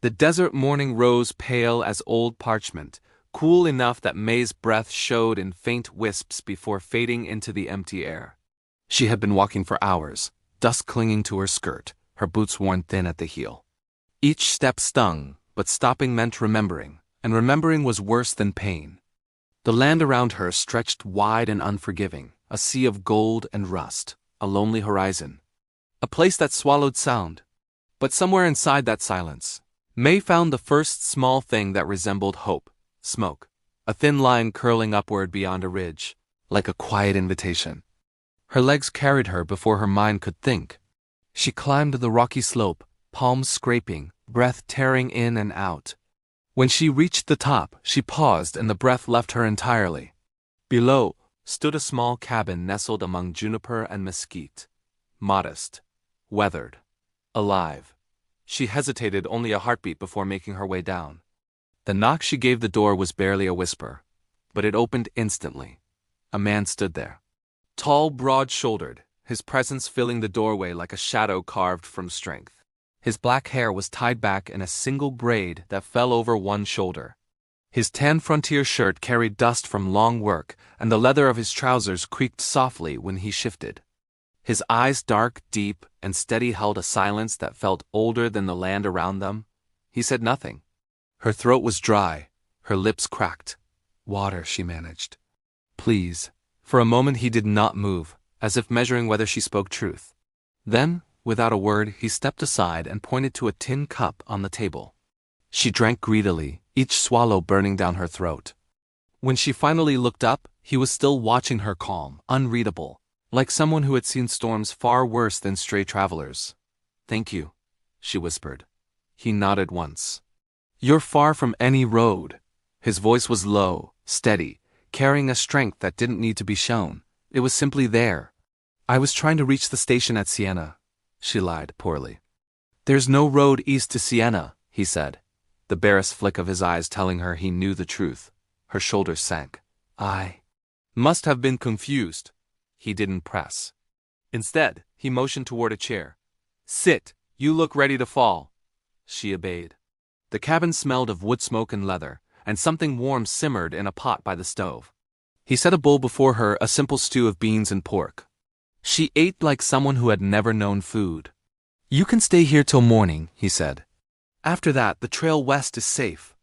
The desert morning rose pale as old parchment, cool enough that May's breath showed in faint wisps before fading into the empty air. She had been walking for hours, dust clinging to her skirt, her boots worn thin at the heel. Each step stung, but stopping meant remembering, and remembering was worse than pain. The land around her stretched wide and unforgiving, a sea of gold and rust, a lonely horizon. A place that swallowed sound. But somewhere inside that silence, May found the first small thing that resembled hope: smoke, a thin line curling upward beyond a ridge, like a quiet invitation. Her legs carried her before her mind could think. She climbed the rocky slope, palms scraping, breath tearing in and out. When she reached the top, she paused and the breath left her entirely. Below stood a small cabin nestled among juniper and mesquite. Modest, weathered, alive. She hesitated only a heartbeat before making her way down. The knock she gave the door was barely a whisper, but it opened instantly. A man stood there. Tall, broad-shouldered, his presence filling the doorway like a shadow carved from strength. His black hair was tied back in a single braid that fell over one shoulder. His tan frontier shirt carried dust from long work, and the leather of his trousers creaked softly when he shifted. His eyes, dark, deep, and steady, held a silence that felt older than the land around them. He said nothing. Her throat was dry, her lips cracked. Water, she managed. Please. For a moment he did not move, as if measuring whether she spoke truth. Then, without a word, he stepped aside and pointed to a tin cup on the table. She drank greedily, each swallow burning down her throat. When she finally looked up, he was still watching her, calm, unreadable, like someone who had seen storms far worse than stray travelers. "Thank you," she whispered. He nodded once. "You're far from any road." His voice was low, steady, carrying a strength that didn't need to be shown. It was simply there. "I was trying to reach the station at Siena," she lied poorly. "There's no road east to Siena," he said, the barest flick of his eyes telling her he knew the truth. Her shoulders sank. "I must have been confused." He didn't press. Instead, he motioned toward a chair. "Sit, you look ready to fall." She obeyed. The cabin smelled of wood smoke and leather, and something warm simmered in a pot by the stove. He set a bowl before her, a simple stew of beans and pork. She ate like someone who had never known food. "You can stay here till morning," he said. "After that, the trail west is safe."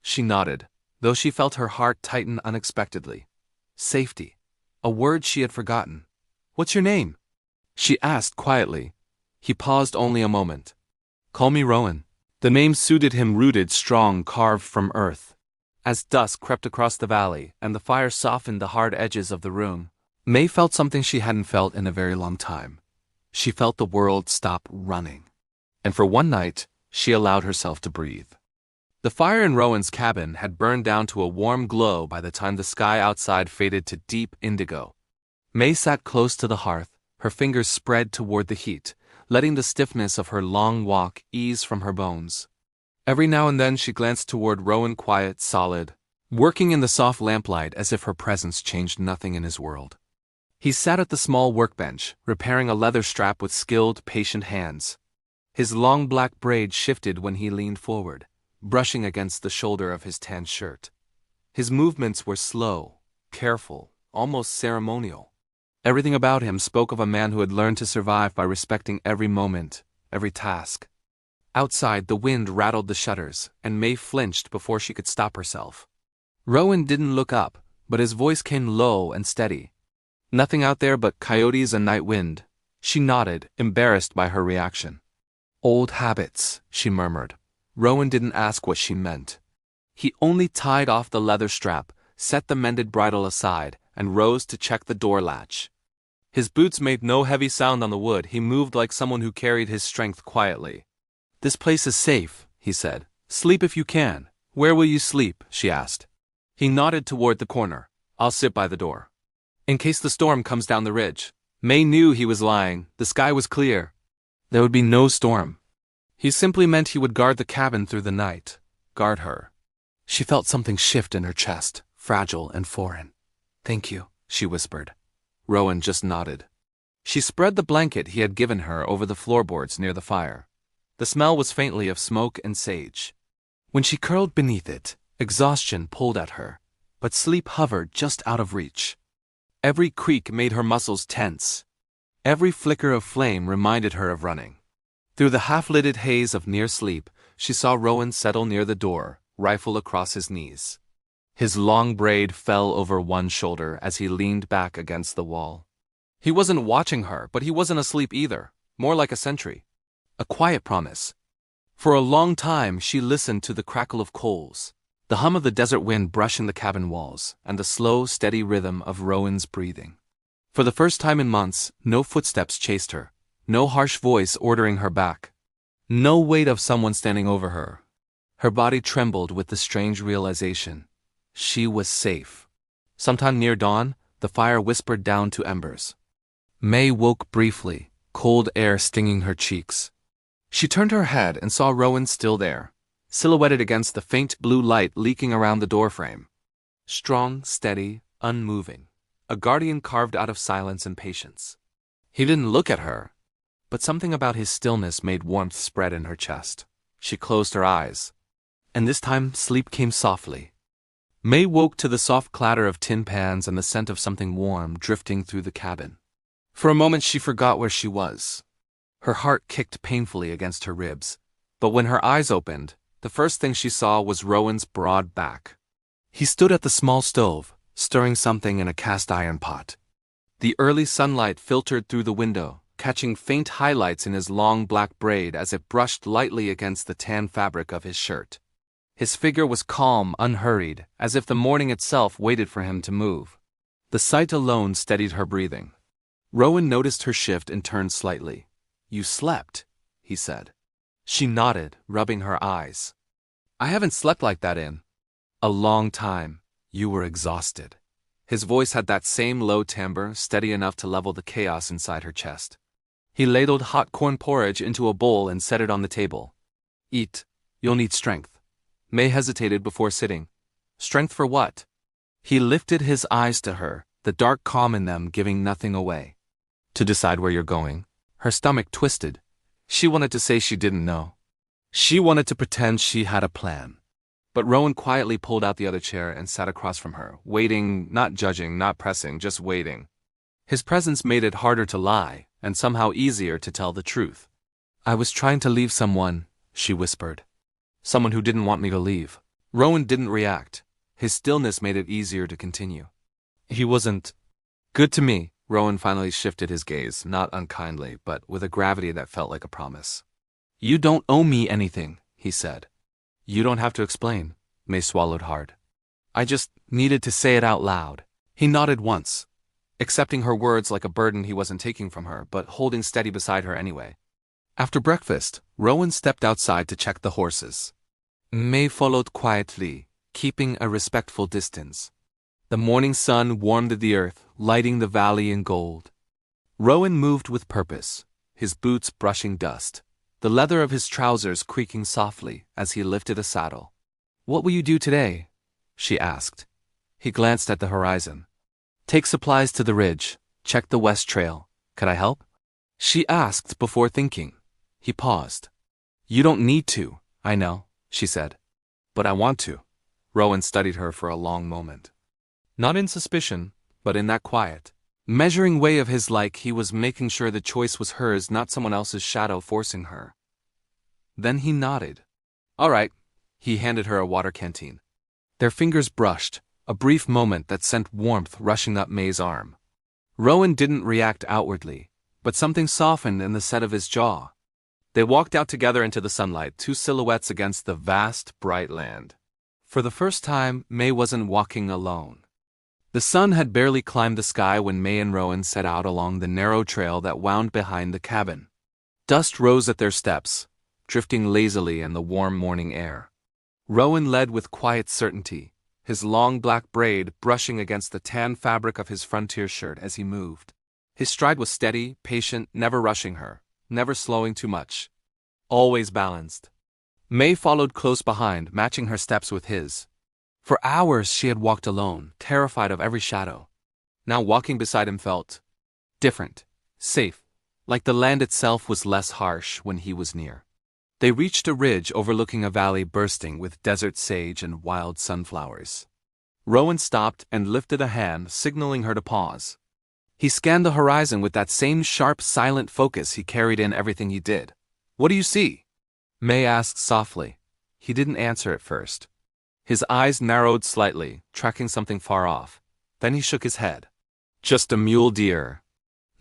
She nodded, though she felt her heart tighten unexpectedly. Safety. A word she had forgotten. "What's your name?" she asked quietly. He paused only a moment. "Call me Rowan." The name suited him, rooted, strong, carved from earth. As dusk crept across the valley and the fire softened the hard edges of the room, May felt something she hadn't felt in a very long time. She felt the world stop running. And for one night, she allowed herself to breathe. The fire in Rowan's cabin had burned down to a warm glow by the time the sky outside faded to deep indigo. May sat close to the hearth, her fingers spread toward the heat, letting the stiffness of her long walk ease from her bones. Every now and then she glanced toward Rowan, quiet, solid, working in the soft lamplight as if her presence changed nothing in his world. He sat at the small workbench, repairing a leather strap with skilled, patient hands. His long black braid shifted when he leaned forward, brushing against the shoulder of his tan shirt. His movements were slow, careful, almost ceremonial. Everything about him spoke of a man who had learned to survive by respecting every moment, every task. Outside, the wind rattled the shutters, and May flinched before she could stop herself. Rowan didn't look up, but his voice came low and steady. "Nothing out there but coyotes and night wind." She nodded, embarrassed by her reaction. "Old habits," she murmured. Rowan didn't ask what she meant. He only tied off the leather strap, set the mended bridle aside, and rose to check the door latch. His boots made no heavy sound on the wood. He moved like someone who carried his strength quietly. "This place is safe," he said. "Sleep if you can." "Where will you sleep?" she asked. He nodded toward the corner. "I'll sit by the door. In case the storm comes down the ridge." May knew he was lying. The sky was clear. There would be no storm. He simply meant he would guard the cabin through the night. Guard her. She felt something shift in her chest, fragile and foreign. "Thank you," she whispered. Rowan just nodded. She spread the blanket he had given her over the floorboards near the fire. The smell was faintly of smoke and sage. When she curled beneath it, exhaustion pulled at her, but sleep hovered just out of reach. Every creak made her muscles tense. Every flicker of flame reminded her of running. Through the half-lidded haze of near sleep, she saw Rowan settle near the door, rifle across his knees. His long braid fell over one shoulder as he leaned back against the wall. He wasn't watching her, but he wasn't asleep either, more like a sentry. A quiet promise. For a long time she listened to the crackle of coals, the hum of the desert wind brushing the cabin walls, and the slow, steady rhythm of Rowan's breathing. For the first time in months, no footsteps chased her, no harsh voice ordering her back, no weight of someone standing over her. Her body trembled with the strange realization. She was safe. Sometime near dawn, the fire whispered down to embers. May woke briefly, cold air stinging her cheeks. She turned her head and saw Rowan still there, silhouetted against the faint blue light leaking around the doorframe. Strong, steady, unmoving. A guardian carved out of silence and patience. He didn't look at her, but something about his stillness made warmth spread in her chest. She closed her eyes, and this time sleep came softly. May woke to the soft clatter of tin pans and the scent of something warm drifting through the cabin. For a moment she forgot where she was. Her heart kicked painfully against her ribs, but when her eyes opened, the first thing she saw was Rowan's broad back. He stood at the small stove, stirring something in a cast-iron pot. The early sunlight filtered through the window, catching faint highlights in his long black braid as it brushed lightly against the tan fabric of his shirt. His figure was calm, unhurried, as if the morning itself waited for him to move. The sight alone steadied her breathing. Rowan noticed her shift and turned slightly. "You slept," he said. She nodded, rubbing her eyes. "I haven't slept like that in a long time. You were exhausted." His voice had that same low timbre, steady enough to level the chaos inside her chest. He ladled hot corn porridge into a bowl and set it on the table. "Eat. You'll need strength." May hesitated before sitting. Strength for what? He lifted his eyes to her, the dark calm in them giving nothing away. "To decide where you're going." Her stomach twisted. She wanted to say she didn't know. She wanted to pretend she had a plan. But Rowan quietly pulled out the other chair and sat across from her, waiting, not judging, not pressing, just waiting. His presence made it harder to lie, and somehow easier to tell the truth. "I was trying to leave someone," she whispered. "Someone who didn't want me to leave." Rowan didn't react. His stillness made it easier to continue. "He wasn't good to me." Rowan finally shifted his gaze, not unkindly, but with a gravity that felt like a promise. "You don't owe me anything," he said. "You don't have to explain." May swallowed hard. "I just needed to say it out loud." He nodded once, accepting her words like a burden he wasn't taking from her, but holding steady beside her anyway. After breakfast, Rowan stepped outside to check the horses. May followed quietly, keeping a respectful distance. The morning sun warmed the earth, lighting the valley in gold. Rowan moved with purpose, his boots brushing dust, the leather of his trousers creaking softly as he lifted a saddle. "What will you do today?" she asked. He glanced at the horizon. "Take supplies to the ridge, check the west trail. Could I help?" She asked before thinking. He paused. "You don't need to, I know," she said. "But I want to." Rowan studied her for a long moment. Not in suspicion, but in that quiet, measuring way of his, like he was making sure the choice was hers, not someone else's shadow forcing her. Then he nodded. "All right." He handed her a water canteen. Their fingers brushed, a brief moment that sent warmth rushing up May's arm. Rowan didn't react outwardly, but something softened in the set of his jaw. They walked out together into the sunlight, two silhouettes against the vast, bright land. For the first time, May wasn't walking alone. The sun had barely climbed the sky when May and Rowan set out along the narrow trail that wound behind the cabin. Dust rose at their steps, drifting lazily in the warm morning air. Rowan led with quiet certainty, his long black braid brushing against the tan fabric of his frontier shirt as he moved. His stride was steady, patient, never rushing her, never slowing too much. Always balanced. May followed close behind, matching her steps with his. For hours she had walked alone, terrified of every shadow. Now walking beside him felt different, safe, like the land itself was less harsh when he was near. They reached a ridge overlooking a valley bursting with desert sage and wild sunflowers. Rowan stopped and lifted a hand, signaling her to pause. He scanned the horizon with that same sharp, silent focus he carried in everything he did. "What do you see?" May asked softly. He didn't answer at first. His eyes narrowed slightly, tracking something far off. Then he shook his head. "Just a mule deer.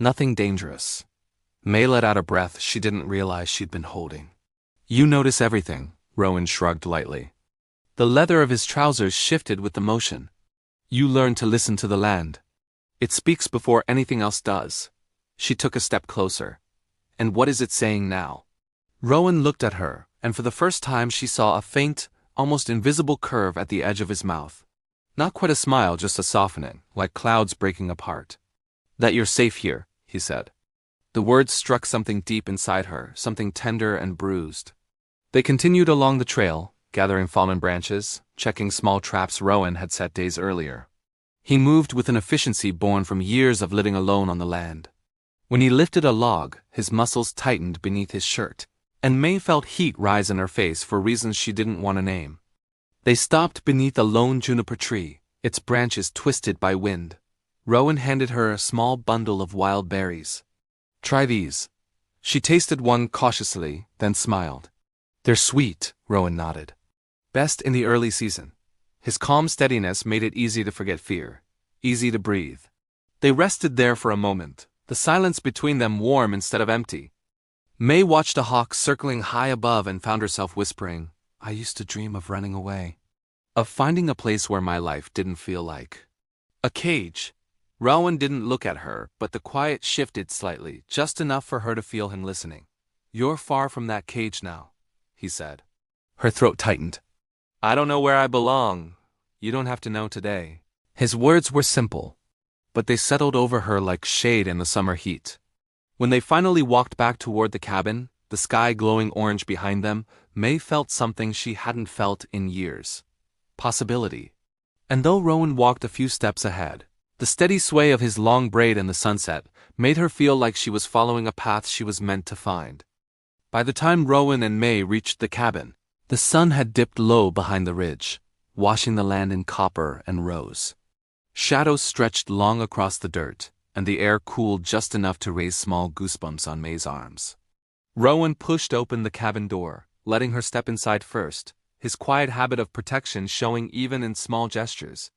Nothing dangerous." May let out a breath she didn't realize she'd been holding. "You notice everything," Rowan shrugged lightly. The leather of his trousers shifted with the motion. "You learn to listen to the land. It speaks before anything else does." She took a step closer. "And what is it saying now?" Rowan looked at her, and for the first time she saw a faint, almost invisible curve at the edge of his mouth. Not quite a smile, just a softening, like clouds breaking apart. "That you're safe here," he said. The words struck something deep inside her, something tender and bruised. They continued along the trail, gathering fallen branches, checking small traps Rowan had set days earlier. He moved with an efficiency born from years of living alone on the land. When he lifted a log, his muscles tightened beneath his shirt, and May felt heat rise in her face for reasons she didn't want to name. They stopped beneath a lone juniper tree, its branches twisted by wind. Rowan handed her a small bundle of wild berries. "Try these." She tasted one cautiously, then smiled. "They're sweet," Rowan nodded. "Best in the early season." His calm steadiness made it easy to forget fear, easy to breathe. They rested there for a moment, the silence between them warm instead of empty. May watched a hawk circling high above and found herself whispering, "I used to dream of running away. Of finding a place where my life didn't feel like a cage." Rowan didn't look at her, but the quiet shifted slightly, just enough for her to feel him listening. "You're far from that cage now," he said. Her throat tightened. "I don't know where I belong. You don't have to know today." His words were simple, but they settled over her like shade in the summer heat. When they finally walked back toward the cabin, the sky glowing orange behind them, May felt something she hadn't felt in years. Possibility. And though Rowan walked a few steps ahead, the steady sway of his long braid in the sunset made her feel like she was following a path she was meant to find. By the time Rowan and May reached the cabin, the sun had dipped low behind the ridge, washing the land in copper and rose. Shadows stretched long across the dirt, and the air cooled just enough to raise small goosebumps on May's arms. Rowan pushed open the cabin door, letting her step inside first, his quiet habit of protection showing even in small gestures.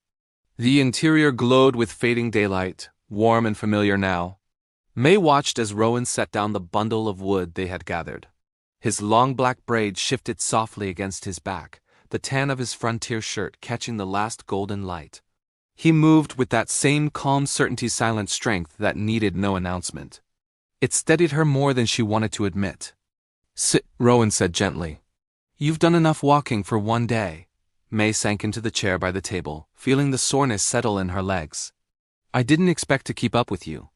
The interior glowed with fading daylight, warm and familiar now. May watched as Rowan set down the bundle of wood they had gathered. His long black braid shifted softly against his back, the tan of his frontier shirt catching the last golden light. He moved with that same calm certainty, silent strength that needed no announcement. It steadied her more than she wanted to admit. "Sit," Rowan said gently. "You've done enough walking for one day." May sank into the chair by the table, feeling the soreness settle in her legs. "I didn't expect to keep up with you,"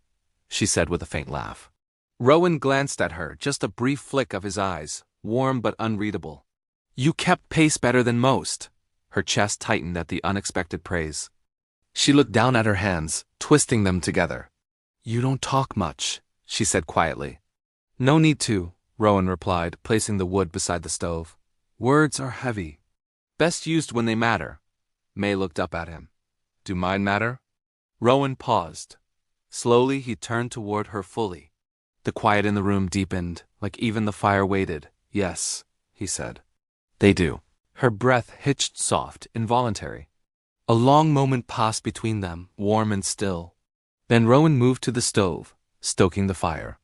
she said with a faint laugh. Rowan glanced at her, just a brief flick of his eyes, warm but unreadable. "You kept pace better than most." Her chest tightened at the unexpected praise. She looked down at her hands, twisting them together. "You don't talk much," she said quietly. "No need to," Rowan replied, placing the wood beside the stove. "Words are heavy. Best used when they matter." May looked up at him. "Do mine matter?" Rowan paused. Slowly he turned toward her fully. The quiet in the room deepened, like even the fire waited. "Yes," he said. "They do." Her breath hitched soft, involuntary. A long moment passed between them, warm and still. Then Rowan moved to the stove, stoking the fire.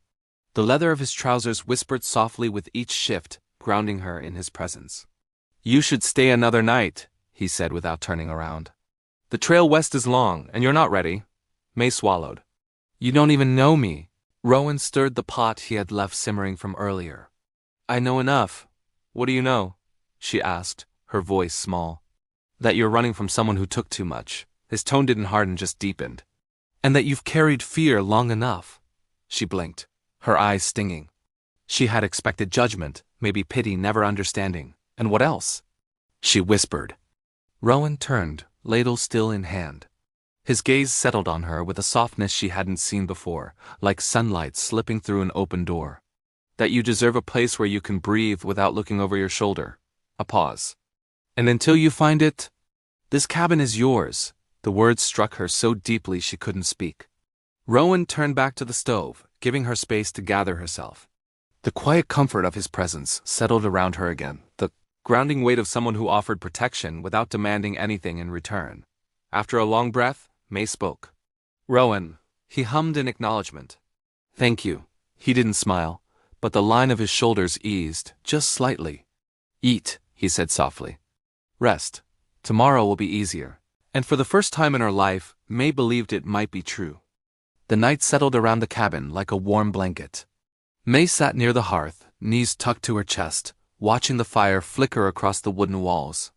The leather of his trousers whispered softly with each shift, grounding her in his presence. "You should stay another night," he said without turning around. "The trail west is long, and you're not ready." May swallowed. "You don't even know me." Rowan stirred the pot he had left simmering from earlier. "I know enough." "What do you know?" she asked, her voice small. "That you're running from someone who took too much." His tone didn't harden, just deepened. "And that you've carried fear long enough." She blinked, her eyes stinging. She had expected judgment, maybe pity, never understanding. And what else? She whispered. Rowan turned, ladle still in hand. His gaze settled on her with a softness she hadn't seen before, like sunlight slipping through an open door. That you deserve a place where you can breathe without looking over your shoulder. A pause. And until you find it, this cabin is yours. The words struck her so deeply she couldn't speak. Rowan turned back to the stove, giving her space to gather herself. The quiet comfort of his presence settled around her again, the grounding weight of someone who offered protection without demanding anything in return. After a long breath, May spoke. Rowan, he hummed in acknowledgement. Thank you. He didn't smile, but the line of his shoulders eased, just slightly. Eat, he said softly. Rest. Tomorrow will be easier. And for the first time in her life, May believed it might be true. The night settled around the cabin like a warm blanket. May sat near the hearth, knees tucked to her chest, watching the fire flicker across the wooden walls.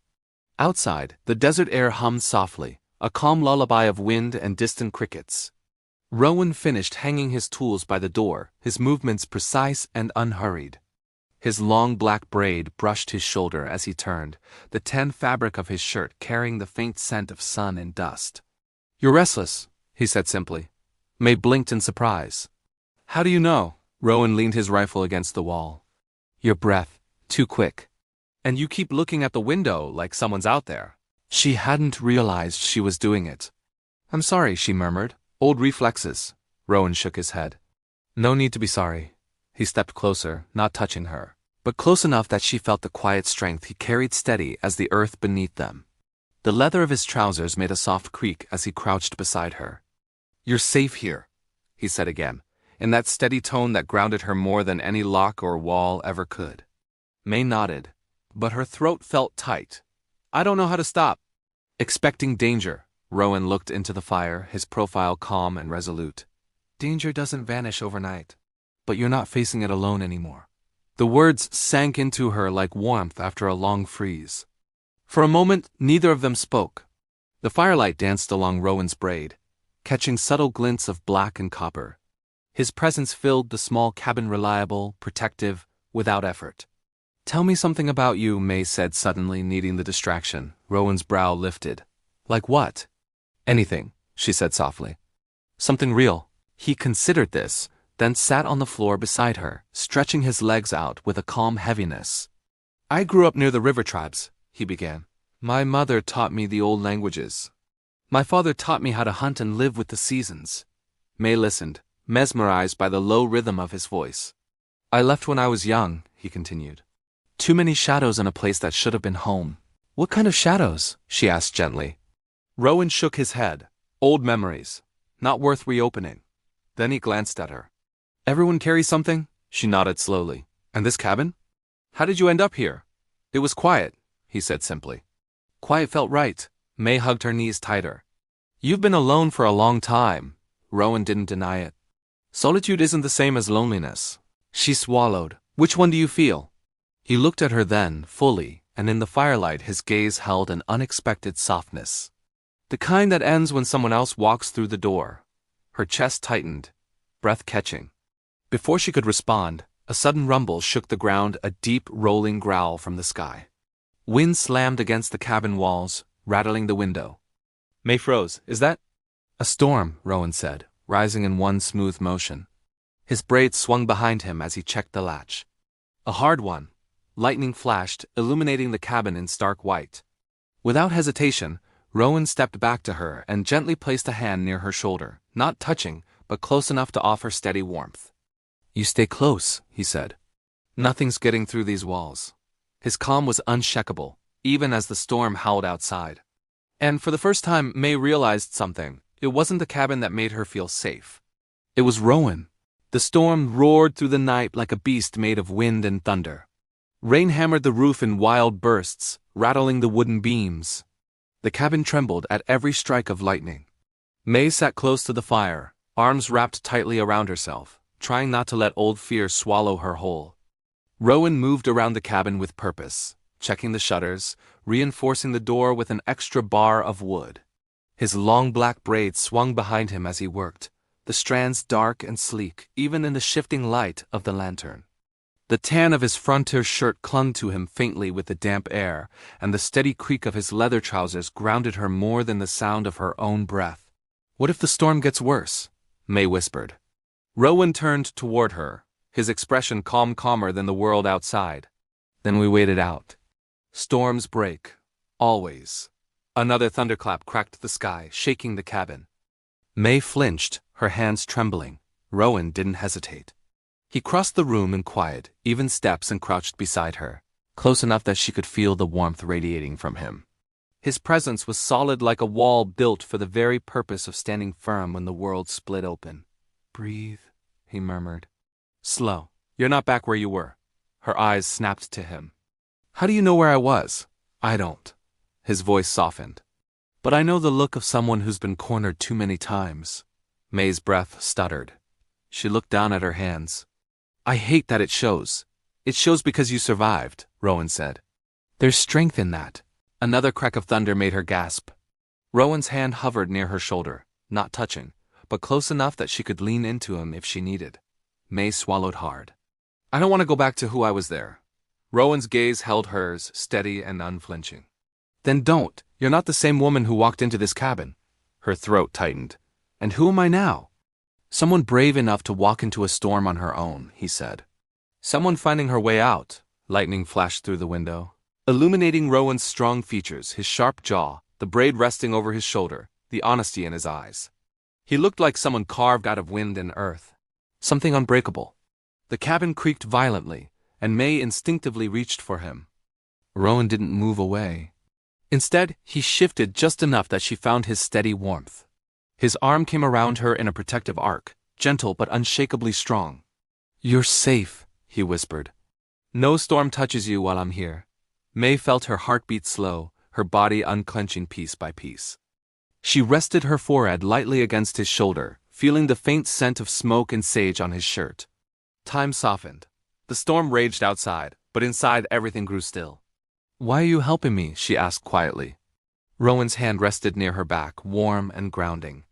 Outside, the desert air hummed softly, a calm lullaby of wind and distant crickets. Rowan finished hanging his tools by the door, his movements precise and unhurried. His long black braid brushed his shoulder as he turned, the tan fabric of his shirt carrying the faint scent of sun and dust. You're restless, he said simply. May blinked in surprise. How do you know? Rowan leaned his rifle against the wall. Your breath, too quick. And you keep looking at the window like someone's out there. She hadn't realized she was doing it. I'm sorry, she murmured. Old reflexes. Rowan shook his head. No need to be sorry. He stepped closer, not touching her, but close enough that she felt the quiet strength he carried steady as the earth beneath them. The leather of his trousers made a soft creak as he crouched beside her. You're safe here, he said again, in that steady tone that grounded her more than any lock or wall ever could. May nodded, but her throat felt tight. I don't know how to stop. Expecting danger, Rowan looked into the fire, his profile calm and resolute. Danger doesn't vanish overnight, but you're not facing it alone anymore. The words sank into her like warmth after a long freeze. For a moment, neither of them spoke. The firelight danced along Rowan's braid, catching subtle glints of black and copper. His presence filled the small cabin reliable, protective, without effort. Tell me something about you, May said suddenly, needing the distraction. Rowan's brow lifted. Like what? Anything, she said softly. Something real. He considered this, then sat on the floor beside her, stretching his legs out with a calm heaviness. I grew up near the river tribes, he began. My mother taught me the old languages. My father taught me how to hunt and live with the seasons. May listened, mesmerized by the low rhythm of his voice. I left when I was young, he continued. Too many shadows in a place that should have been home. What kind of shadows? She asked gently. Rowan shook his head. Old memories. Not worth reopening. Then he glanced at her. Everyone carries something? She nodded slowly. And this cabin? How did you end up here? It was quiet, he said simply. Quiet felt right. May hugged her knees tighter. You've been alone for a long time. Rowan didn't deny it. Solitude isn't the same as loneliness. She swallowed. Which one do you feel? He looked at her then, fully, and in the firelight his gaze held an unexpected softness. The kind that ends when someone else walks through the door. Her chest tightened, breath catching. Before she could respond, a sudden rumble shook the ground, a deep, rolling growl from the sky. Wind slammed against the cabin walls, rattling the window. May froze. Is that? A storm, Rowan said, rising in one smooth motion. His braid swung behind him as he checked the latch. A hard one. Lightning flashed, illuminating the cabin in stark white. Without hesitation, Rowan stepped back to her and gently placed a hand near her shoulder, not touching, but close enough to offer steady warmth. You stay close, he said. Nothing's getting through these walls. His calm was unshakable, even as the storm howled outside. And for the first time, May realized something. It wasn't the cabin that made her feel safe. It was Rowan. The storm roared through the night like a beast made of wind and thunder. Rain hammered the roof in wild bursts, rattling the wooden beams. The cabin trembled at every strike of lightning. May sat close to the fire, arms wrapped tightly around herself, trying not to let old fear swallow her whole. Rowan moved around the cabin with purpose, checking the shutters, reinforcing the door with an extra bar of wood. His long black braid swung behind him as he worked, the strands dark and sleek even in the shifting light of the lantern. The tan of his frontier shirt clung to him faintly with the damp air, and the steady creak of his leather trousers grounded her more than the sound of her own breath. What if the storm gets worse? May whispered. Rowan turned toward her, his expression calmer than the world outside. Then we waited out. Storms break. Always. Another thunderclap cracked the sky, shaking the cabin. May flinched, her hands trembling. Rowan didn't hesitate. He crossed the room in quiet, even steps and crouched beside her, close enough that she could feel the warmth radiating from him. His presence was solid like a wall built for the very purpose of standing firm when the world split open. "Breathe," he murmured. "Slow. You're not back where you were." Her eyes snapped to him. "How do you know where I was?" "I don't." His voice softened. "But I know the look of someone who's been cornered too many times." May's breath stuttered. She looked down at her hands. "I hate that it shows. It shows because you survived," Rowan said. "There's strength in that." Another crack of thunder made her gasp. Rowan's hand hovered near her shoulder, not touching, but close enough that she could lean into him if she needed. May swallowed hard. "I don't want to go back to who I was there." Rowan's gaze held hers, steady and unflinching. "Then don't. You're not the same woman who walked into this cabin." Her throat tightened. "And who am I now?" "Someone brave enough to walk into a storm on her own," he said. "Someone finding her way out." Lightning flashed through the window, illuminating Rowan's strong features, his sharp jaw, the braid resting over his shoulder, the honesty in his eyes. He looked like someone carved out of wind and earth. Something unbreakable. The cabin creaked violently, and May instinctively reached for him. Rowan didn't move away. Instead, he shifted just enough that she found his steady warmth. His arm came around her in a protective arc, gentle but unshakably strong. "You're safe," he whispered. "No storm touches you while I'm here." May felt her heartbeat slow, her body unclenching piece by piece. She rested her forehead lightly against his shoulder, feeling the faint scent of smoke and sage on his shirt. Time softened. The storm raged outside, but inside everything grew still. "Why are you helping me?" she asked quietly. Rowan's hand rested near her back, warm and grounding.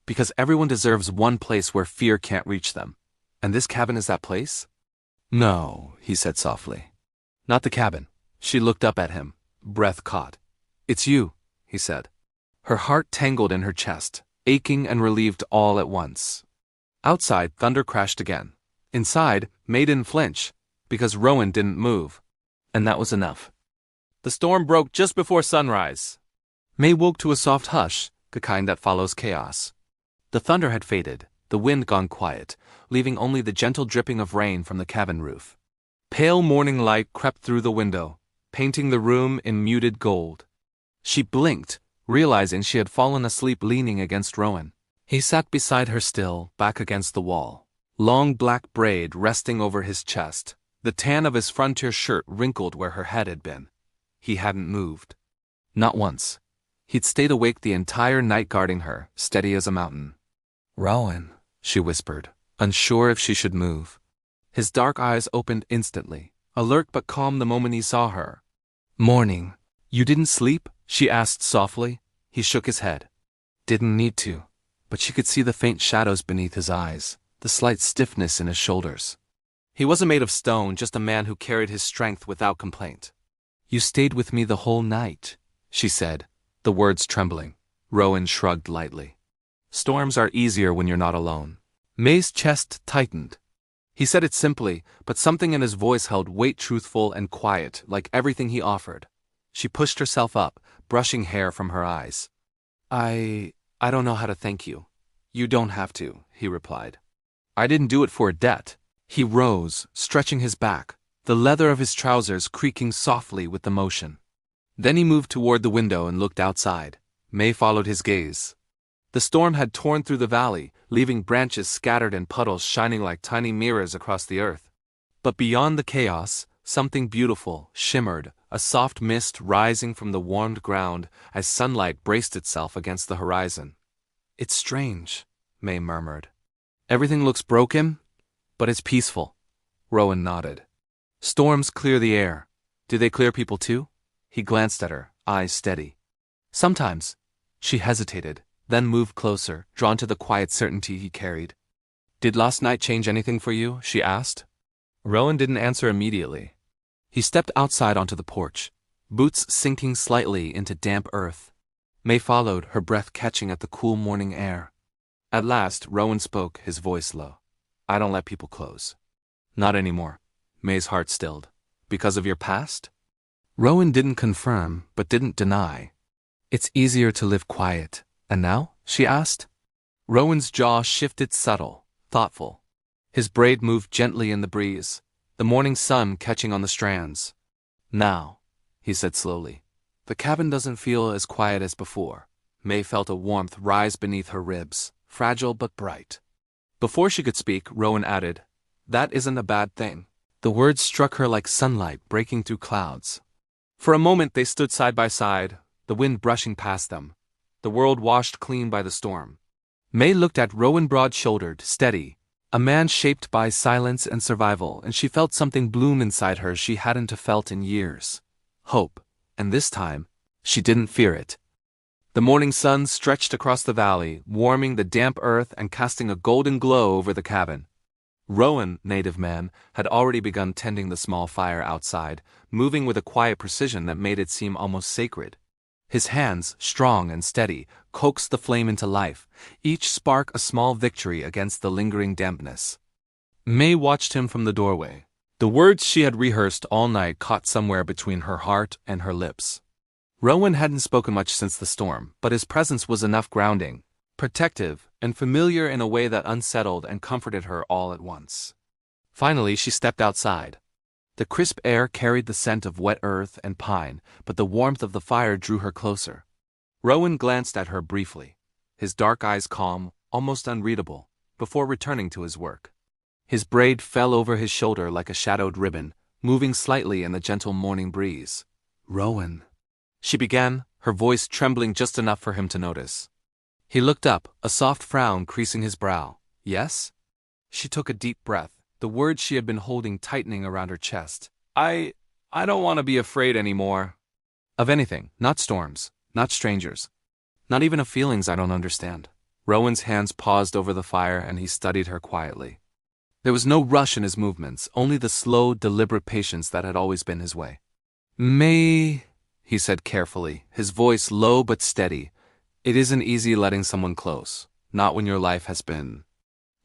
"Because everyone deserves one place where fear can't reach them. And this cabin is that place?" "No," he said softly. "Not the cabin." She looked up at him, breath caught. "It's you," he said. Her heart tangled in her chest, aching and relieved all at once. Outside, thunder crashed again. Inside, May didn't flinch, because Rowan didn't move. And that was enough. The storm broke just before sunrise. May woke to a soft hush, the kind that follows chaos. The thunder had faded, the wind gone quiet, leaving only the gentle dripping of rain from the cabin roof. Pale morning light crept through the window, painting the room in muted gold. She blinked, realizing she had fallen asleep leaning against Rowan. He sat beside her still, back against the wall. Long black braid resting over his chest, the tan of his frontier shirt wrinkled where her head had been. He hadn't moved. Not once. He'd stayed awake the entire night guarding her, steady as a mountain. "Rowan," she whispered, unsure if she should move. His dark eyes opened instantly, alert but calm the moment he saw her. "Morning. You didn't sleep?" she asked softly. He shook his head. Didn't need to, but she could see the faint shadows beneath his eyes, the slight stiffness in his shoulders. He wasn't made of stone, just a man who carried his strength without complaint. "You stayed with me the whole night," she said, the words trembling. Rowan shrugged lightly. "Storms are easier when you're not alone." May's chest tightened. He said it simply, but something in his voice held weight, truthful and quiet, like everything he offered. She pushed herself up, brushing hair from her eyes. I don't know how to thank you." "You don't have to," he replied. "I didn't do it for a debt." He rose, stretching his back, the leather of his trousers creaking softly with the motion. Then he moved toward the window and looked outside. May followed his gaze. The storm had torn through the valley, leaving branches scattered and puddles shining like tiny mirrors across the earth. But beyond the chaos, something beautiful shimmered, a soft mist rising from the warmed ground as sunlight braced itself against the horizon. "It's strange," May murmured. "Everything looks broken, but it's peaceful." Rowan nodded. "Storms clear the air. Do they clear people too?" He glanced at her, eyes steady. "Sometimes." She hesitated, then moved closer, drawn to the quiet certainty he carried. "Did last night change anything for you?" she asked. Rowan didn't answer immediately. He stepped outside onto the porch, boots sinking slightly into damp earth. May followed, her breath catching at the cool morning air. At last, Rowan spoke, his voice low. "I don't let people close." Not anymore. May's heart stilled. Because of your past? Rowan didn't confirm, but didn't deny. It's easier to live quiet. And now? She asked. Rowan's jaw shifted subtle, thoughtful. His braid moved gently in the breeze, the morning sun catching on the strands. Now, he said slowly, the cabin doesn't feel as quiet as before. May felt a warmth rise beneath her ribs, fragile but bright. Before she could speak, Rowan added, "That isn't a bad thing." The words struck her like sunlight breaking through clouds. For a moment they stood side by side, the wind brushing past them, the world washed clean by the storm. May looked at Rowan broad-shouldered, steady, a man shaped by silence and survival, and she felt something bloom inside her she hadn't felt in years. Hope, and this time, she didn't fear it. The morning sun stretched across the valley, warming the damp earth and casting a golden glow over the cabin. Rowan, native man, had already begun tending the small fire outside, moving with a quiet precision that made it seem almost sacred. His hands, strong and steady, coaxed the flame into life, each spark a small victory against the lingering dampness. May watched him from the doorway. The words she had rehearsed all night caught somewhere between her heart and her lips. Rowan hadn't spoken much since the storm, but his presence was enough grounding, protective, and familiar in a way that unsettled and comforted her all at once. Finally, she stepped outside. The crisp air carried the scent of wet earth and pine, but the warmth of the fire drew her closer. Rowan glanced at her briefly, his dark eyes calm, almost unreadable, before returning to his work. His braid fell over his shoulder like a shadowed ribbon, moving slightly in the gentle morning breeze. "Rowan," she began, her voice trembling just enough for him to notice. He looked up, a soft frown creasing his brow. "Yes?" She took a deep breath, the words she had been holding tightening around her chest. I don't want to be afraid anymore. Of anything, not storms, not strangers, not even of feelings I don't understand." Rowan's hands paused over the fire and he studied her quietly. There was no rush in his movements, only the slow, deliberate patience that had always been his way. "May," he said carefully, his voice low but steady, "it isn't easy letting someone close, not when your life has been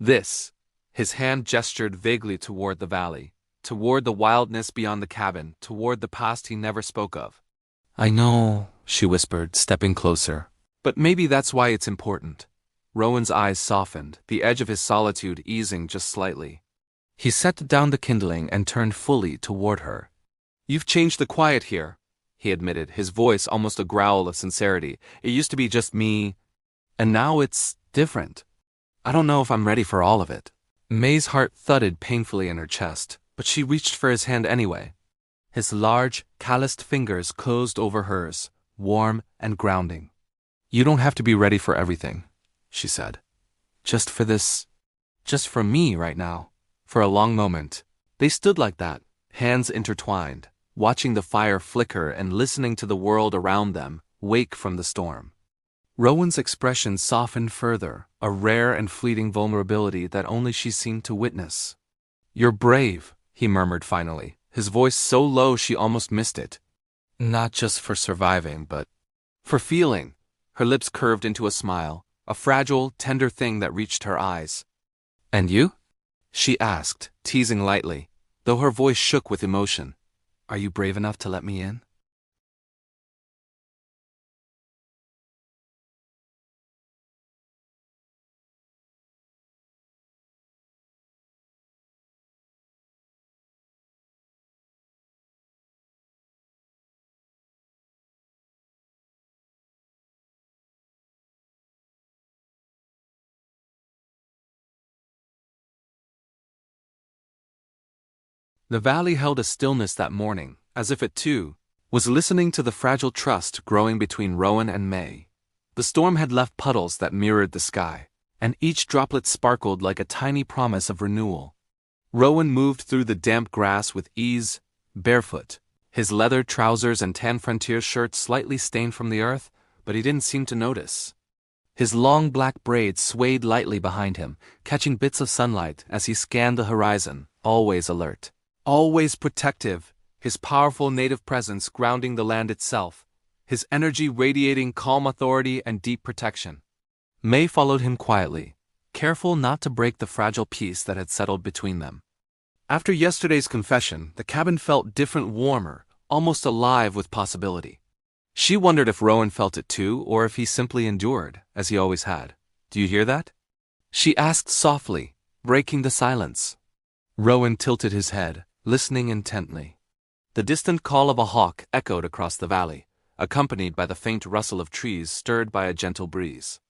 this." His hand gestured vaguely toward the valley, toward the wildness beyond the cabin, toward the past he never spoke of. "I know," she whispered, stepping closer. "But maybe that's why it's important." Rowan's eyes softened, the edge of his solitude easing just slightly. He set down the kindling and turned fully toward her. "You've changed the quiet here," he admitted, his voice almost a growl of sincerity. "It used to be just me, and now it's different. I don't know if I'm ready for all of it." May's heart thudded painfully in her chest, but she reached for his hand anyway. His large, calloused fingers closed over hers, warm and grounding. "You don't have to be ready for everything," she said. Just for me right now." For a long moment, they stood like that, hands intertwined, watching the fire flicker and listening to the world around them wake from the storm. Rowan's expression softened further, a rare and fleeting vulnerability that only she seemed to witness. "You're brave," he murmured finally, his voice so low she almost missed it. "Not just for surviving, but for feeling." Her lips curved into a smile, a fragile, tender thing that reached her eyes. "And you?" she asked, teasing lightly, though her voice shook with emotion. "Are you brave enough to let me in?" The valley held a stillness that morning, as if it too was listening to the fragile trust growing between Rowan and May. The storm had left puddles that mirrored the sky, and each droplet sparkled like a tiny promise of renewal. Rowan moved through the damp grass with ease, barefoot, his leather trousers and tan frontier shirt slightly stained from the earth, but he didn't seem to notice. His long black braids swayed lightly behind him, catching bits of sunlight as he scanned the horizon, always alert. Always protective, his powerful native presence grounding the land itself, his energy radiating calm authority and deep protection. May followed him quietly, careful not to break the fragile peace that had settled between them. After yesterday's confession, the cabin felt different, warmer, almost alive with possibility. She wondered if Rowan felt it too, or if he simply endured, as he always had. "Do you hear that?" she asked softly, breaking the silence. Rowan tilted his head, listening intently. The distant call of a hawk echoed across the valley, accompanied by the faint rustle of trees stirred by a gentle breeze.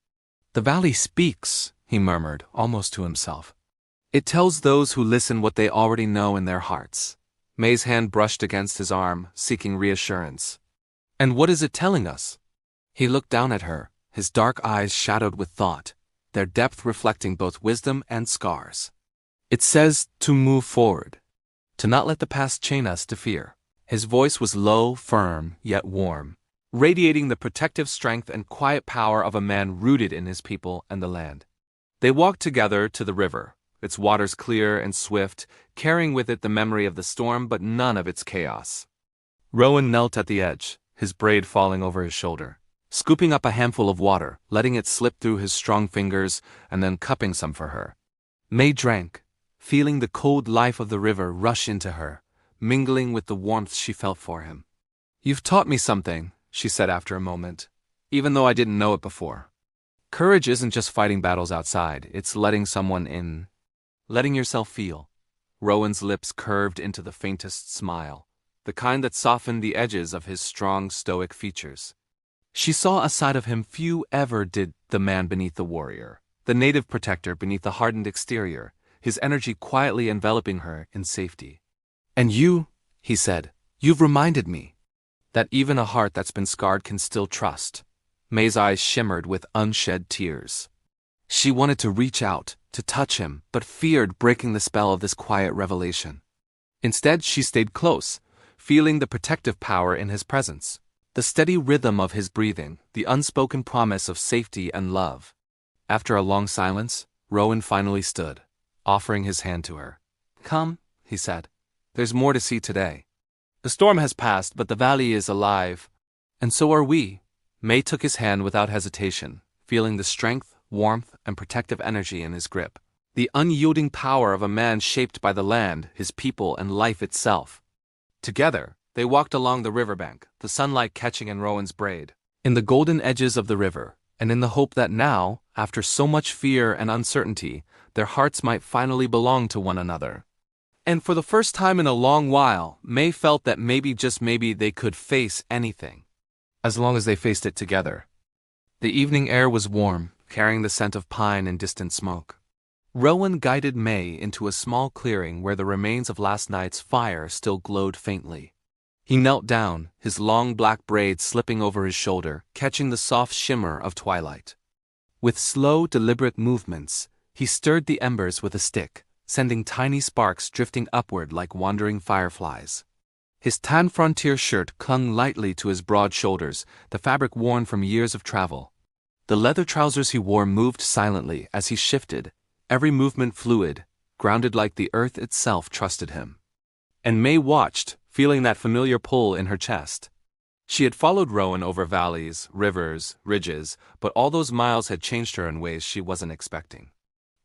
"The valley speaks," he murmured, almost to himself. "It tells those who listen what they already know in their hearts." May's hand brushed against his arm, seeking reassurance. "And what is it telling us?" He looked down at her, his dark eyes shadowed with thought, their depth reflecting both wisdom and scars. "It says to move forward, to not let the past chain us to fear." His voice was low, firm, yet warm, radiating the protective strength and quiet power of a man rooted in his people and the land. They walked together to the river, its waters clear and swift, carrying with it the memory of the storm but none of its chaos. Rowan knelt at the edge, his braid falling over his shoulder, scooping up a handful of water, letting it slip through his strong fingers, and then cupping some for her. May drank, feeling the cold life of the river rush into her, mingling with the warmth she felt for him. "You've taught me something," she said after a moment, "even though I didn't know it before. Courage isn't just fighting battles outside, it's letting someone in. Letting yourself feel." Rowan's lips curved into the faintest smile, the kind that softened the edges of his strong, stoic features. She saw a side of him few ever did, the man beneath the warrior, the native protector beneath the hardened exterior, his energy quietly enveloping her in safety. "And you," he said, "you've reminded me that even a heart that's been scarred can still trust." May's eyes shimmered with unshed tears. She wanted to reach out, to touch him, but feared breaking the spell of this quiet revelation. Instead, she stayed close, feeling the protective power in his presence, the steady rhythm of his breathing, the unspoken promise of safety and love. After a long silence, Rowan finally stood, offering his hand to her. "Come," he said. "There's more to see today. The storm has passed, but the valley is alive. And so are we." May took his hand without hesitation, feeling the strength, warmth, and protective energy in his grip. The unyielding power of a man shaped by the land, his people, and life itself. Together, they walked along the riverbank, the sunlight catching in Rowan's braid, in the golden edges of the river, and in the hope that now, after so much fear and uncertainty, their hearts might finally belong to one another. And for the first time in a long while, May felt that maybe, just maybe, they could face anything, as long as they faced it together. The evening air was warm, carrying the scent of pine and distant smoke. Rowan guided May into a small clearing where the remains of last night's fire still glowed faintly. He knelt down, his long black braids slipping over his shoulder, catching the soft shimmer of twilight. With slow, deliberate movements, he stirred the embers with a stick, sending tiny sparks drifting upward like wandering fireflies. His tan frontier shirt clung lightly to his broad shoulders, the fabric worn from years of travel. The leather trousers he wore moved silently as he shifted, every movement fluid, grounded like the earth itself trusted him. And May watched, feeling that familiar pull in her chest. She had followed Rowan over valleys, rivers, ridges, but all those miles had changed her in ways she wasn't expecting.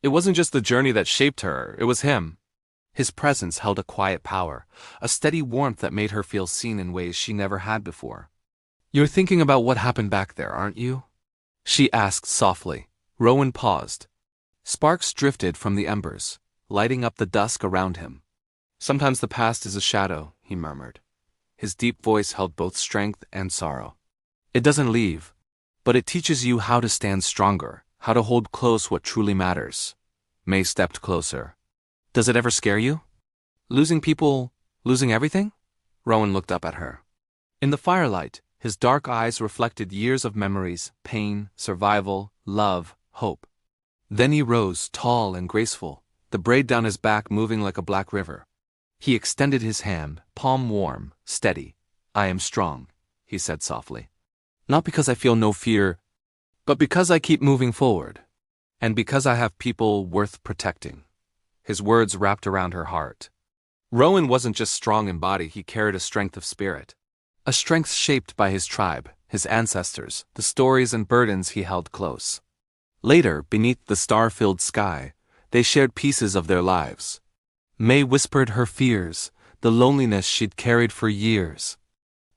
It wasn't just the journey that shaped her, it was him. His presence held a quiet power, a steady warmth that made her feel seen in ways she never had before. "You're thinking about what happened back there, aren't you?" she asked softly. Rowan paused. Sparks drifted from the embers, lighting up the dusk around him. "Sometimes the past is a shadow," he murmured. His deep voice held both strength and sorrow. "It doesn't leave, but it teaches you how to stand stronger, how to hold close what truly matters." May stepped closer. "Does it ever scare you? Losing people, losing everything?" Rowan looked up at her. In the firelight, his dark eyes reflected years of memories, pain, survival, love, hope. Then he rose, tall and graceful, the braid down his back moving like a black river. He extended his hand, palm warm, steady. "I am strong," he said softly. "Not because I feel no fear, but because I keep moving forward. And because I have people worth protecting." His words wrapped around her heart. Rowan wasn't just strong in body, he carried a strength of spirit. A strength shaped by his tribe, his ancestors, the stories and burdens he held close. Later, beneath the star-filled sky, they shared pieces of their lives. May whispered her fears, the loneliness she'd carried for years.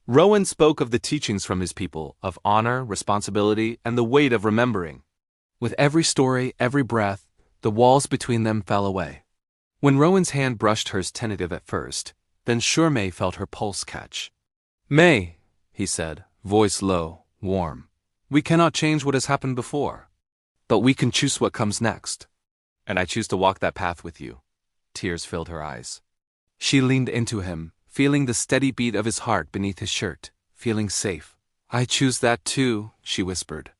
Rowan spoke of the teachings from his people, of honor, responsibility, and the weight of remembering. With every story, every breath, the walls between them fell away. When Rowan's hand brushed hers tentative at first, then sure May felt her pulse catch. "May," he said, voice low, warm, "we cannot change what has happened before. But we can choose what comes next. And I choose to walk that path with you." Tears filled her eyes. She leaned into him, feeling the steady beat of his heart beneath his shirt, feeling safe. "I choose that too," she whispered.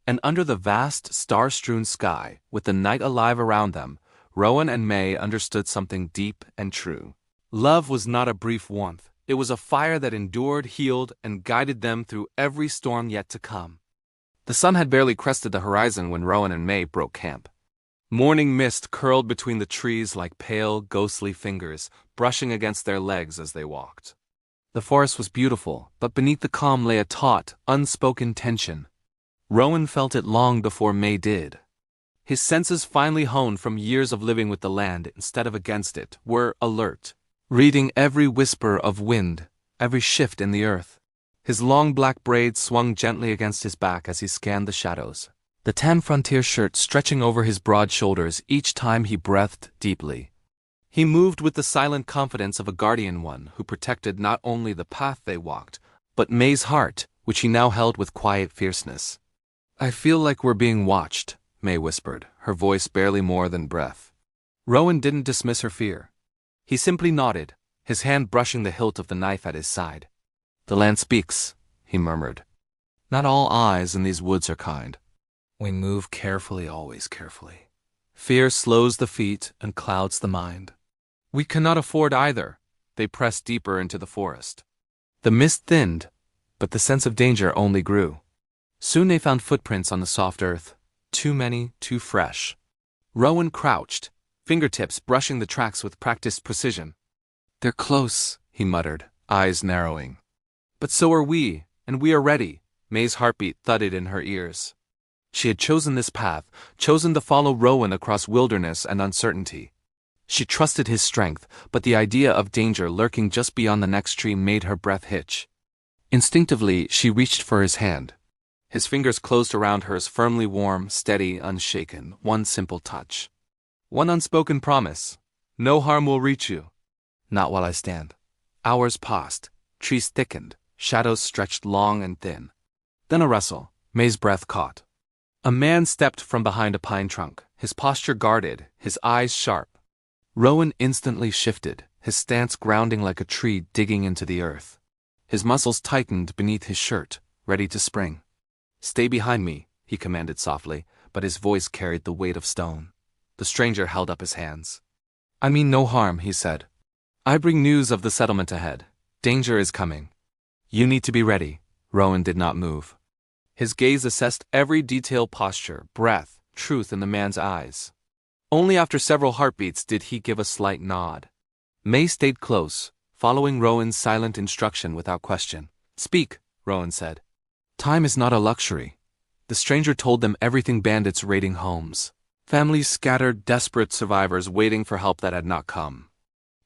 And under the vast, star-strewn sky, with the night alive around them, Rowan and May understood something deep and true. Love was not a brief warmth. It was a fire that endured, healed, and guided them through every storm yet to come. The sun had barely crested the horizon when Rowan and May broke camp. Morning mist curled between the trees like pale, ghostly fingers, brushing against their legs as they walked. The forest was beautiful, but beneath the calm lay a taut, unspoken tension. Rowan felt it long before May did. His senses, finely honed from years of living with the land instead of against it, were alert, reading every whisper of wind, every shift in the earth. His long black braids swung gently against his back as he scanned the shadows, the tan frontier shirt stretching over his broad shoulders each time he breathed deeply. He moved with the silent confidence of a guardian one who protected not only the path they walked, but May's heart, which he now held with quiet fierceness. "I feel like we're being watched," May whispered, her voice barely more than breath. Rowan didn't dismiss her fear. He simply nodded, his hand brushing the hilt of the knife at his side. "The land speaks," he murmured. "Not all eyes in these woods are kind. We move carefully, always carefully. Fear slows the feet and clouds the mind. We cannot afford either." They pressed deeper into the forest. The mist thinned, but the sense of danger only grew. Soon they found footprints on the soft earth, too many, too fresh. Rowan crouched, fingertips brushing the tracks with practiced precision. "They're close," he muttered, eyes narrowing. "But so are we, and we are ready." May's heartbeat thudded in her ears. She had chosen this path, chosen to follow Rowan across wilderness and uncertainty. She trusted his strength, but the idea of danger lurking just beyond the next tree made her breath hitch. Instinctively, she reached for his hand. His fingers closed around hers, firmly warm, steady, unshaken, one simple touch. One unspoken promise. "No harm will reach you." "Not while I stand." Hours passed, trees thickened, shadows stretched long and thin. Then a rustle, May's breath caught. A man stepped from behind a pine trunk, his posture guarded, his eyes sharp. Rowan instantly shifted, his stance grounding like a tree digging into the earth. His muscles tightened beneath his shirt, ready to spring. "Stay behind me," he commanded softly, but his voice carried the weight of stone. The stranger held up his hands. "I mean no harm," he said. "I bring news of the settlement ahead. Danger is coming. You need to be ready." Rowan did not move. His gaze assessed every detail, posture, breath, truth in the man's eyes. Only after several heartbeats did he give a slight nod. May stayed close, following Rowan's silent instruction without question. "Speak," Rowan said. "Time is not a luxury." The stranger told them everything: bandits raiding homes, families scattered, desperate survivors waiting for help that had not come.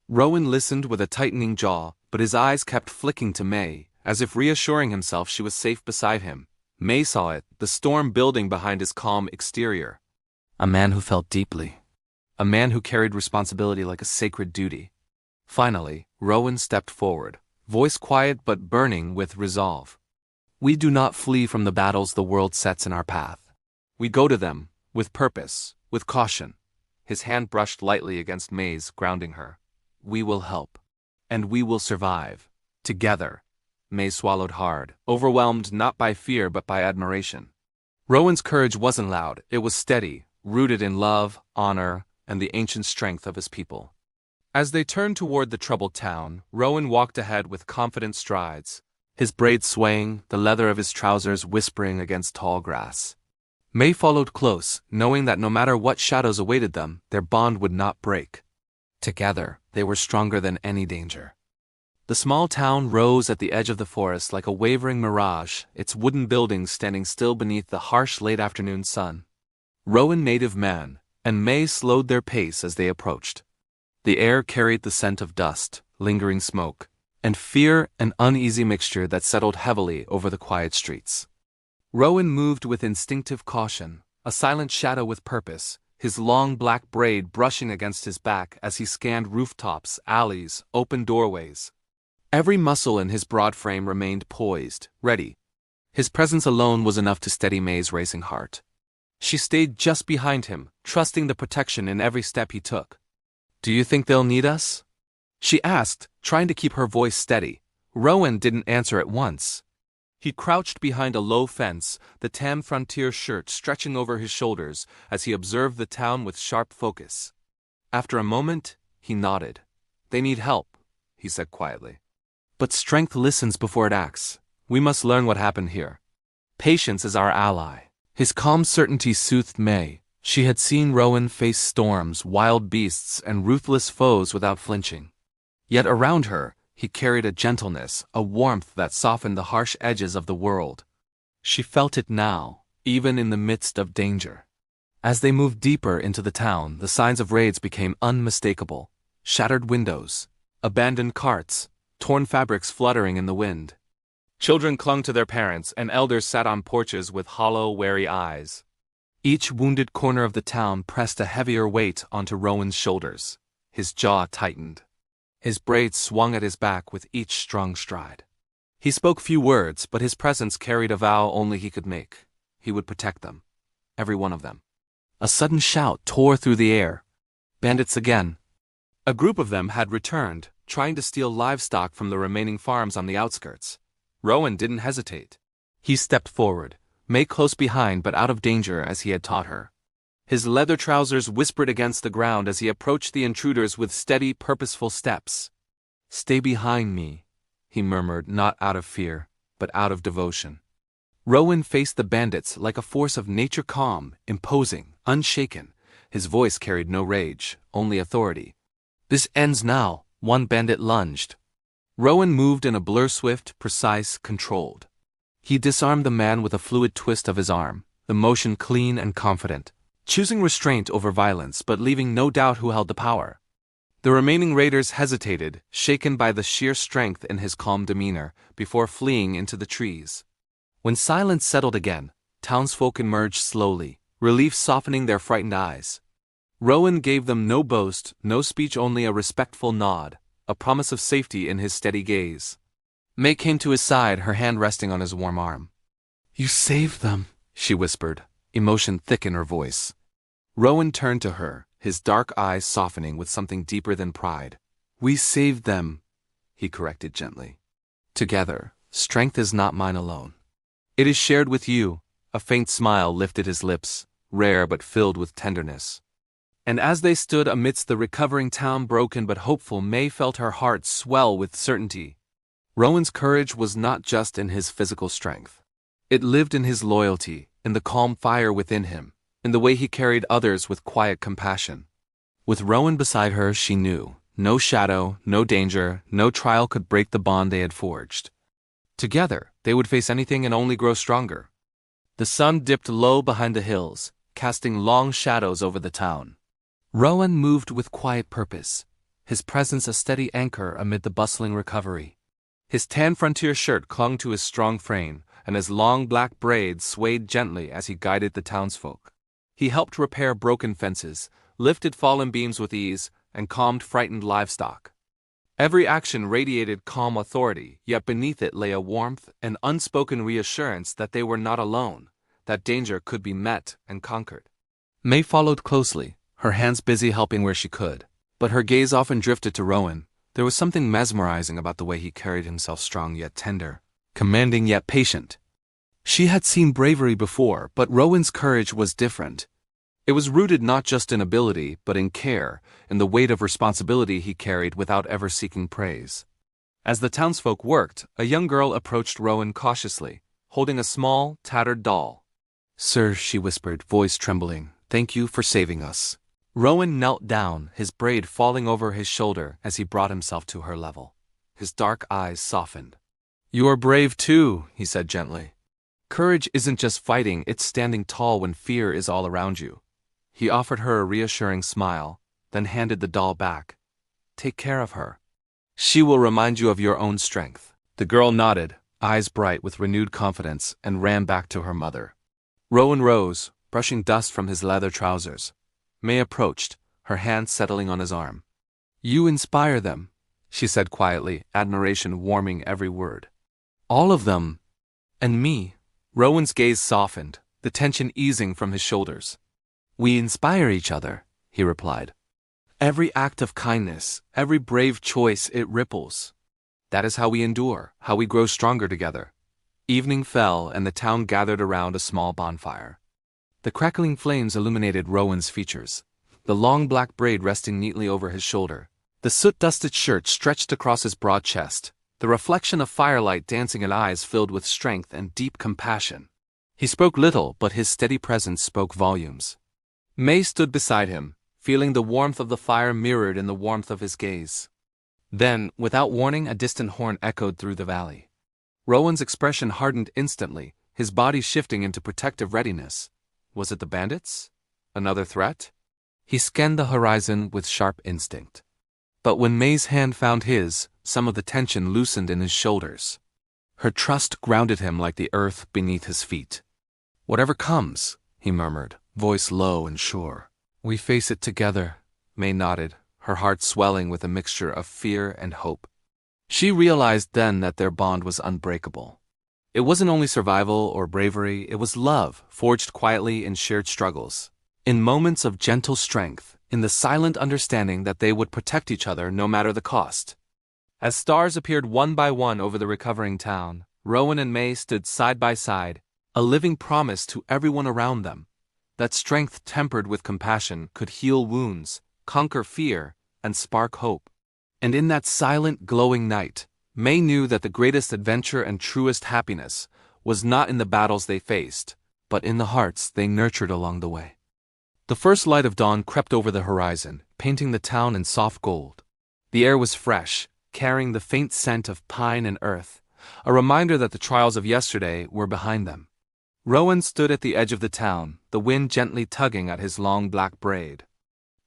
Rowan listened with a tightening jaw, but his eyes kept flicking to May, as if reassuring himself she was safe beside him. May saw it, the storm building behind his calm exterior. A man who felt deeply. A man who carried responsibility like a sacred duty. Finally, Rowan stepped forward, voice quiet but burning with resolve. "We do not flee from the battles the world sets in our path. We go to them, with purpose, with caution." His hand brushed lightly against May's, grounding her. "We will help. And we will survive. Together." May swallowed hard, overwhelmed not by fear but by admiration. Rowan's courage wasn't loud, it was steady, rooted in love, honor, and the ancient strength of his people. As they turned toward the troubled town, Rowan walked ahead with confident strides, his braids swaying, the leather of his trousers whispering against tall grass. May followed close, knowing that no matter what shadows awaited them, their bond would not break. Together, they were stronger than any danger. The small town rose at the edge of the forest like a wavering mirage, its wooden buildings standing still beneath the harsh late-afternoon sun. Rowan native man, and May slowed their pace as they approached. The air carried the scent of dust, lingering smoke, and fear, an uneasy mixture that settled heavily over the quiet streets. Rowan moved with instinctive caution, a silent shadow with purpose, his long black braid brushing against his back as he scanned rooftops, alleys, open doorways. Every muscle in his broad frame remained poised, ready. His presence alone was enough to steady May's racing heart. She stayed just behind him, trusting the protection in every step he took. "Do you think they'll need us?" she asked, trying to keep her voice steady. Rowan didn't answer at once. He crouched behind a low fence, the tan frontier shirt stretching over his shoulders as he observed the town with sharp focus. After a moment, he nodded. "They need help," he said quietly. "But strength listens before it acts. We must learn what happened here. Patience is our ally." His calm certainty soothed May. She had seen Rowan face storms, wild beasts, and ruthless foes without flinching. Yet around her, he carried a gentleness, a warmth that softened the harsh edges of the world. She felt it now, even in the midst of danger. As they moved deeper into the town, the signs of raids became unmistakable. Shattered windows, abandoned carts, torn fabrics fluttering in the wind. Children clung to their parents, and elders sat on porches with hollow, wary eyes. Each wounded corner of the town pressed a heavier weight onto Rowan's shoulders. His jaw tightened. His braids swung at his back with each strong stride. He spoke few words, but his presence carried a vow only he could make. He would protect them. Every one of them. A sudden shout tore through the air. Bandits again. A group of them had returned, trying to steal livestock from the remaining farms on the outskirts. Rowan didn't hesitate. He stepped forward, May close behind but out of danger as he had taught her. His leather trousers whispered against the ground as he approached the intruders with steady, purposeful steps. "Stay behind me," he murmured, not out of fear, but out of devotion. Rowan faced the bandits like a force of nature, calm, imposing, unshaken. His voice carried no rage, only authority. "This ends now," one bandit lunged. Rowan moved in a blur, swift, precise, controlled. He disarmed the man with a fluid twist of his arm, the motion clean and confident, choosing restraint over violence but leaving no doubt who held the power. The remaining raiders hesitated, shaken by the sheer strength in his calm demeanor, before fleeing into the trees. When silence settled again, townsfolk emerged slowly, relief softening their frightened eyes. Rowan gave them no boast, no speech, only a respectful nod, a promise of safety in his steady gaze. May came to his side, her hand resting on his warm arm. "You saved them," she whispered, emotion thick in her voice. Rowan turned to her, his dark eyes softening with something deeper than pride. "We saved them," he corrected gently. "Together, strength is not mine alone. It is shared with you." A faint smile lifted his lips, rare but filled with tenderness. And as they stood amidst the recovering town, broken but hopeful, May felt her heart swell with certainty. Rowan's courage was not just in his physical strength. It lived in his loyalty, in the calm fire within him, in the way he carried others with quiet compassion. With Rowan beside her, she knew, no shadow, no danger, no trial could break the bond they had forged. Together, they would face anything and only grow stronger. The sun dipped low behind the hills, casting long shadows over the town. Rowan moved with quiet purpose, his presence a steady anchor amid the bustling recovery. His tan frontier shirt clung to his strong frame, and his long black braids swayed gently as he guided the townsfolk. He helped repair broken fences, lifted fallen beams with ease, and calmed frightened livestock. Every action radiated calm authority, yet beneath it lay a warmth, an unspoken reassurance that they were not alone, that danger could be met and conquered. May followed closely, her hands busy helping where she could, but her gaze often drifted to Rowan. There was something mesmerizing about the way he carried himself, strong yet tender, commanding yet patient. She had seen bravery before, but Rowan's courage was different. It was rooted not just in ability, but in care, in the weight of responsibility he carried without ever seeking praise. As the townsfolk worked, a young girl approached Rowan cautiously, holding a small, tattered doll. "Sir," she whispered, voice trembling, "thank you for saving us." Rowan knelt down, his braid falling over his shoulder as he brought himself to her level. His dark eyes softened. "You are brave too," he said gently. "Courage isn't just fighting, it's standing tall when fear is all around you." He offered her a reassuring smile, then handed the doll back, take care of her. She will remind you of your own strength." The girl nodded, eyes bright with renewed confidence, and ran back to her mother. Rowan rose, brushing dust from his leather trousers. May approached, her hand settling on his arm. "You inspire them," she said quietly, admiration warming every word. "All of them. And me." Rowan's gaze softened, the tension easing from his shoulders. "We inspire each other," he replied. "Every act of kindness, every brave choice, it ripples. That is how we endure, how we grow stronger together." Evening fell and the town gathered around a small bonfire. The crackling flames illuminated Rowan's features, the long black braid resting neatly over his shoulder, the soot-dusted shirt stretched across his broad chest, the reflection of firelight dancing in eyes filled with strength and deep compassion. He spoke little, but his steady presence spoke volumes. May stood beside him, feeling the warmth of the fire mirrored in the warmth of his gaze. Then, without warning, a distant horn echoed through the valley. Rowan's expression hardened instantly, his body shifting into protective readiness. Was it the bandits? Another threat? He scanned the horizon with sharp instinct. But when May's hand found his, some of the tension loosened in his shoulders. Her trust grounded him like the earth beneath his feet. "Whatever comes," he murmured, voice low and sure. "We face it together," May nodded, her heart swelling with a mixture of fear and hope. She realized then that their bond was unbreakable. It wasn't only survival or bravery, it was love, forged quietly in shared struggles. In moments of gentle strength, in the silent understanding that they would protect each other no matter the cost. As stars appeared one by one over the recovering town, Rowan and May stood side by side, a living promise to everyone around them. That strength tempered with compassion could heal wounds, conquer fear, and spark hope. And in that silent, glowing night, May knew that the greatest adventure and truest happiness was not in the battles they faced, but in the hearts they nurtured along the way. The first light of dawn crept over the horizon, painting the town in soft gold. The air was fresh, carrying the faint scent of pine and earth, a reminder that the trials of yesterday were behind them. Rowan stood at the edge of the town, the wind gently tugging at his long black braid.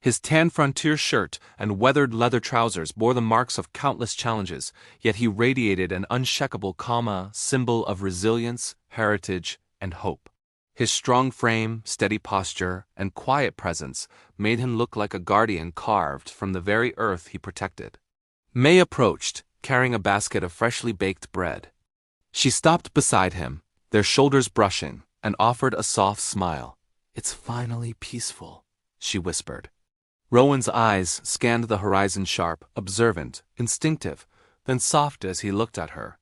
His tan frontier shirt and weathered leather trousers bore the marks of countless challenges, yet he radiated an unshakable calm, symbol of resilience, heritage, and hope. His strong frame, steady posture, and quiet presence made him look like a guardian carved from the very earth he protected. May approached, carrying a basket of freshly baked bread. She stopped beside him, their shoulders brushing, and offered a soft smile. "It's finally peaceful," she whispered. Rowan's eyes scanned the horizon sharp, observant, instinctive, then soft as he looked at her.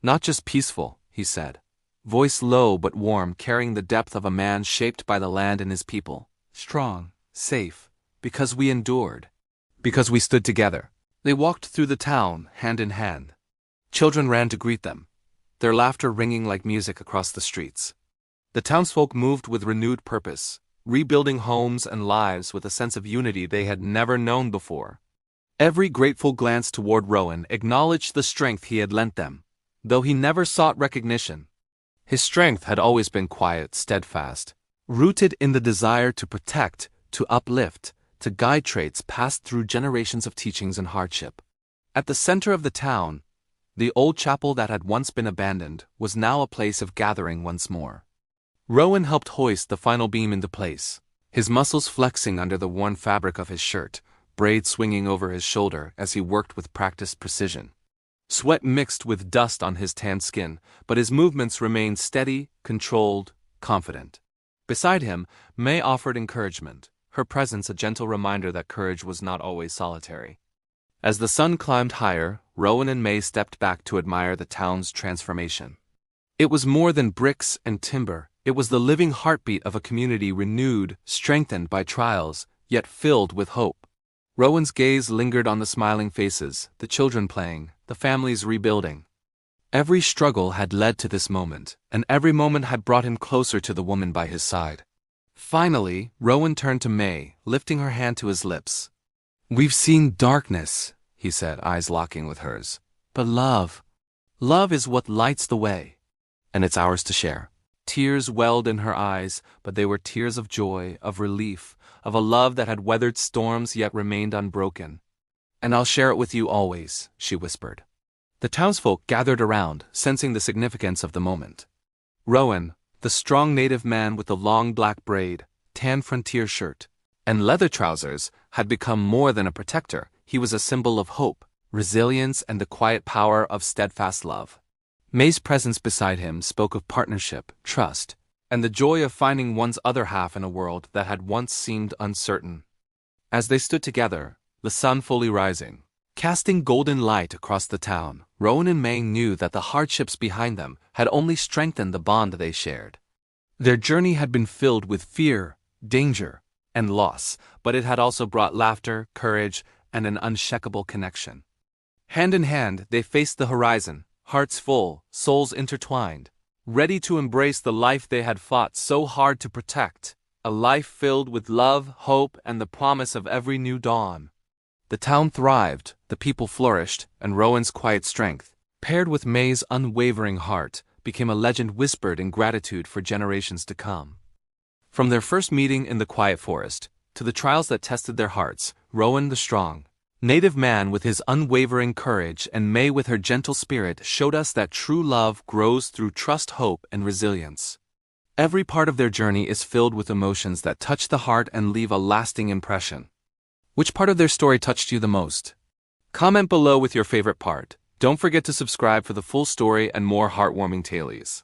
"Not just peaceful," he said, voice low but warm, carrying the depth of a man shaped by the land and his people. "Strong, safe, because we endured, because we stood together." They walked through the town, hand in hand. Children ran to greet them, their laughter ringing like music across the streets. The townsfolk moved with renewed purpose, rebuilding homes and lives with a sense of unity they had never known before. Every grateful glance toward Rowan acknowledged the strength he had lent them, though he never sought recognition. His strength had always been quiet, steadfast, rooted in the desire to protect, to uplift, to guide traits passed through generations of teachings and hardship. At the center of the town, the old chapel that had once been abandoned was now a place of gathering once more. Rowan helped hoist the final beam into place, his muscles flexing under the worn fabric of his shirt, braid swinging over his shoulder as he worked with practiced precision. Sweat mixed with dust on his tanned skin, but his movements remained steady, controlled, confident. Beside him, May offered encouragement, her presence a gentle reminder that courage was not always solitary. As the sun climbed higher, Rowan and May stepped back to admire the town's transformation. It was more than bricks and timber. It was the living heartbeat of a community renewed, strengthened by trials, yet filled with hope. Rowan's gaze lingered on the smiling faces, the children playing, the families rebuilding. Every struggle had led to this moment, and every moment had brought him closer to the woman by his side. Finally, Rowan turned to May, lifting her hand to his lips. "We've seen darkness," he said, eyes locking with hers. "But love is what lights the way, and it's ours to share." Tears welled in her eyes, but they were tears of joy, of relief, of a love that had weathered storms yet remained unbroken. "And I'll share it with you always," she whispered. The townsfolk gathered around, sensing the significance of the moment. Rowan, the strong native man with the long black braid, tan frontier shirt, and leather trousers, had become more than a protector. He was a symbol of hope, resilience, and the quiet power of steadfast love. May's presence beside him spoke of partnership, trust, and the joy of finding one's other half in a world that had once seemed uncertain. As they stood together, the sun fully rising, casting golden light across the town, Rowan and May knew that the hardships behind them had only strengthened the bond they shared. Their journey had been filled with fear, danger, and loss, but it had also brought laughter, courage, and an unshakable connection. Hand in hand, they faced the horizon, hearts full, souls intertwined, ready to embrace the life they had fought so hard to protect, a life filled with love, hope, and the promise of every new dawn. The town thrived, the people flourished, and Rowan's quiet strength, paired with May's unwavering heart, became a legend whispered in gratitude for generations to come. From their first meeting in the quiet forest, to the trials that tested their hearts, Rowan the strong, native man with his unwavering courage and May with her gentle spirit showed us that true love grows through trust, hope, and resilience. Every part of their journey is filled with emotions that touch the heart and leave a lasting impression. Which part of their story touched you the most? Comment below with your favorite part. Don't forget to subscribe for the full story and more heartwarming tales.